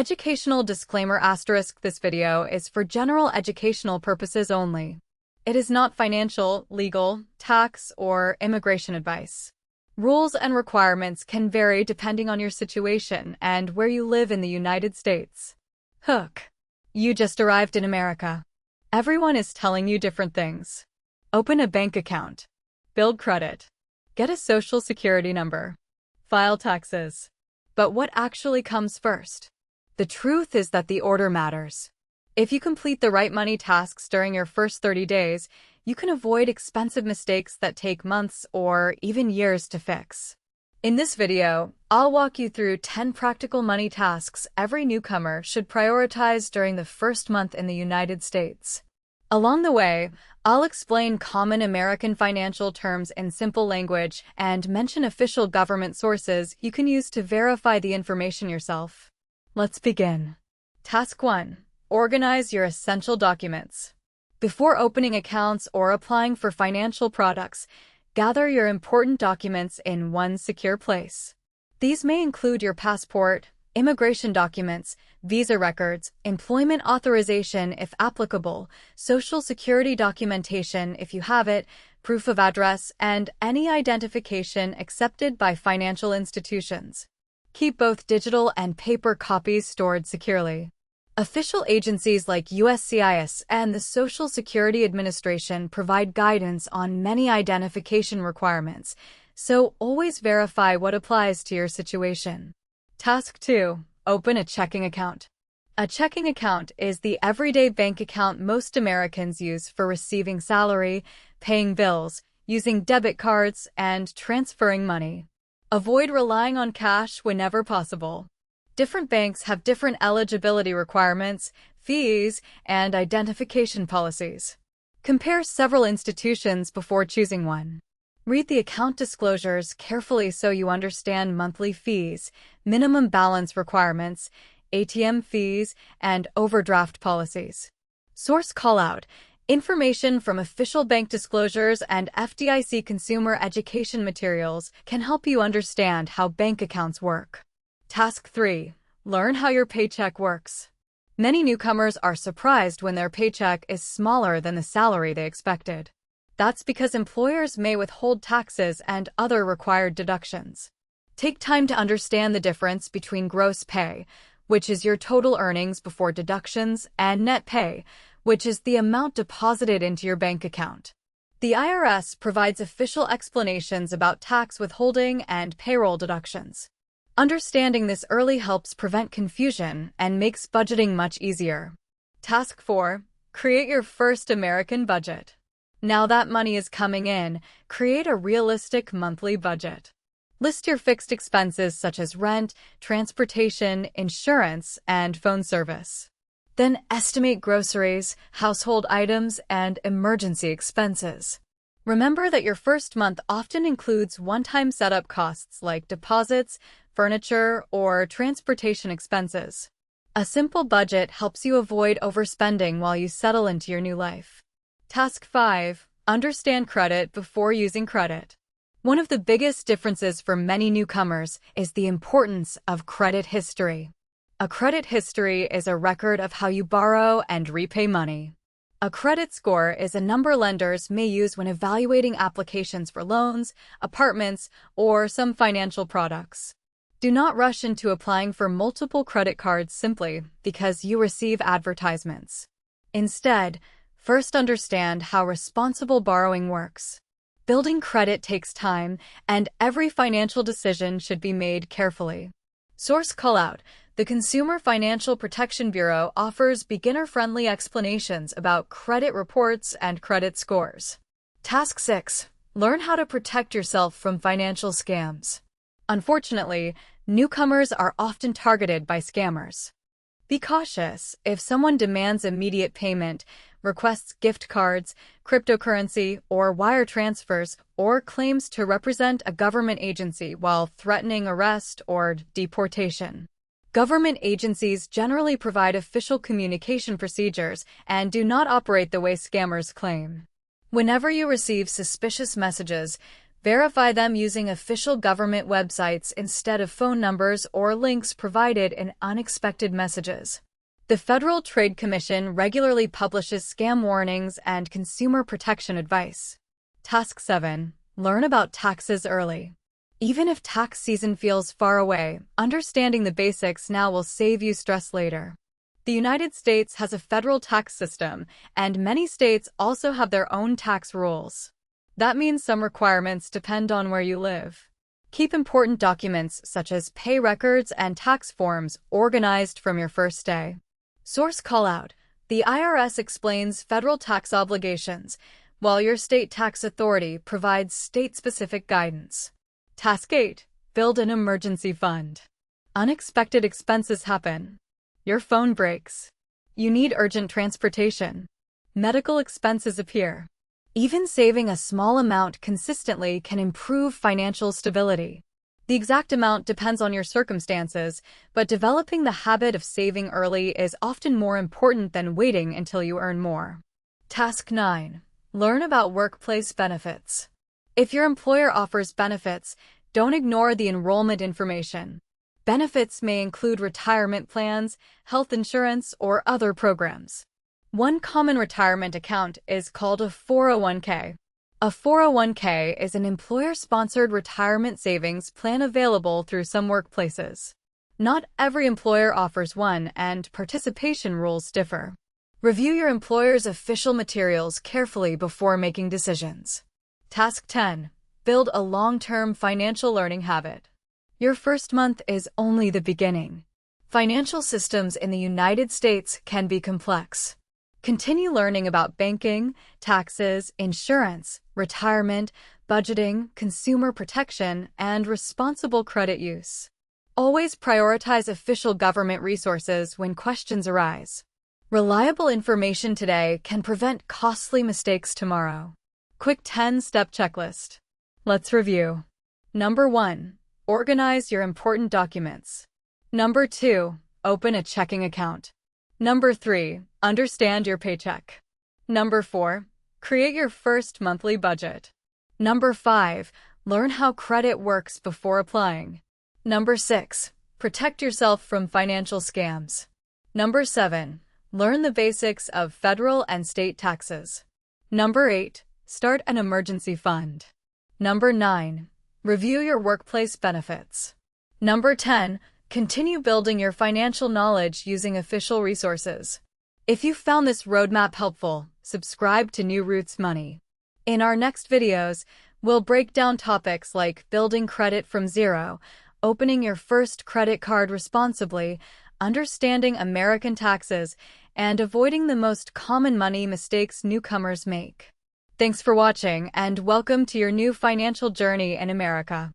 Educational disclaimer asterisk this video is for general educational purposes only. It is not financial, legal, tax, or immigration advice. Rules and requirements can vary depending on your situation and where you live in the United States. Hook. You just arrived in America. Everyone is telling you different things. Open a bank account. Build credit. Get a social security number. File taxes. But what actually comes first? The truth is that the order matters. If you complete the right money tasks during your first 30 days, you can avoid expensive mistakes that take months or even years to fix. In this video, I'll walk you through 10 practical money tasks every newcomer should prioritize during the first month in the United States. Along the way, I'll explain common American financial terms in simple language and mention official government sources you can use to verify the information yourself. Let's begin. Task 1. Organize your essential documents. Before opening accounts or applying for financial products, gather your important documents in one secure place. These may include your passport, immigration documents, visa records, employment authorization if applicable, social security documentation if you have it, proof of address, and any identification accepted by financial institutions. Keep both digital and paper copies stored securely. Official agencies like USCIS and the Social Security Administration provide guidance on many identification requirements, so always verify what applies to your situation. Task 2. Open a checking account. A checking account is the everyday bank account most Americans use for receiving salary, paying bills, using debit cards, and transferring money. Avoid relying on cash whenever possible. Different banks have different eligibility requirements, fees, and identification policies. Compare several institutions before choosing one. Read the account disclosures carefully so you understand monthly fees, minimum balance requirements, ATM fees, and overdraft policies. Source callout. Information from official bank disclosures and FDIC consumer education materials can help you understand how bank accounts work. Task 3. Learn how your paycheck works. Many newcomers are surprised when their paycheck is smaller than the salary they expected. That's because employers may withhold taxes and other required deductions. Take time to understand the difference between gross pay, which is your total earnings before deductions, and net pay, which is the amount deposited into your bank account. The IRS provides official explanations about tax withholding and payroll deductions. Understanding this early helps prevent confusion and makes budgeting much easier. Task 4. Create your first American budget. Now that money is coming in, create a realistic monthly budget. List your fixed expenses such as rent, transportation, insurance, and phone service. Then estimate groceries, household items, and emergency expenses. Remember that your first month often includes one-time setup costs like deposits, furniture, or transportation expenses. A simple budget helps you avoid overspending while you settle into your new life. Task 5. Understand credit before using credit. One of the biggest differences for many newcomers is the importance of credit history. A credit history is a record of how you borrow and repay money. A credit score is a number lenders may use when evaluating applications for loans, apartments, or some financial products. Do not rush into applying for multiple credit cards simply because you receive advertisements. Instead, first understand how responsible borrowing works. Building credit takes time, and every financial decision should be made carefully. Source callout. The Consumer Financial Protection Bureau offers beginner-friendly explanations about credit reports and credit scores. Task 6. Learn how to protect yourself from financial scams. Unfortunately, newcomers are often targeted by scammers. Be cautious if someone demands immediate payment, requests gift cards, cryptocurrency, or wire transfers, or claims to represent a government agency while threatening arrest or deportation. Government agencies generally provide official communication procedures and do not operate the way scammers claim. Whenever you receive suspicious messages, Verify them using official government websites instead of phone numbers or links provided in unexpected messages. The Federal Trade Commission regularly publishes scam warnings and consumer protection advice. Task 7. Learn about taxes early. Even if tax season feels far away, understanding the basics now will save you stress later. The United States has a federal tax system, and many states also have their own tax rules. That means some requirements depend on where you live. Keep important documents such as pay records and tax forms organized from your first day. Source callout: the IRS explains federal tax obligations, while your state tax authority provides state-specific guidance. Task 8. Build an emergency fund. Unexpected expenses happen. Your phone breaks. You need urgent transportation. Medical expenses appear. Even saving a small amount consistently can improve financial stability. The exact amount depends on your circumstances, but developing the habit of saving early is often more important than waiting until you earn more. Task 9. Learn about workplace benefits. If your employer offers benefits, don't ignore the enrollment information. Benefits may include retirement plans, health insurance, or other programs. One common retirement account is called a 401k. A 401k is an employer-sponsored retirement savings plan available through some workplaces. Not every employer offers one, and participation rules differ. Review your employer's official materials carefully before making decisions. Task 10. Build a long-term financial learning habit. Your first month is only the beginning. Financial systems in the United States can be complex. Continue learning about banking, taxes, insurance, retirement, budgeting, consumer protection, and responsible credit use. Always prioritize official government resources when questions arise. Reliable information today can prevent costly mistakes tomorrow. Quick 10-step checklist. Let's review. Number 1. Organize your important documents. Number 2. Open a checking account. Number 3. Understand your paycheck. Number 4. Create your first monthly budget. Number 5. Learn how credit works before applying. Number 6. Protect yourself from financial scams. Number 7. Learn the basics of federal and state taxes. Number 8. Start an emergency fund. Number 9. Review your workplace benefits. Number 10. Continue building your financial knowledge using official resources. If you found this roadmap helpful, subscribe to New Roots Money. In our next videos, we'll break down topics like building credit from zero, opening your first credit card responsibly, understanding American taxes, and avoiding the most common money mistakes newcomers make. Thanks for watching, and welcome to your new financial journey in America.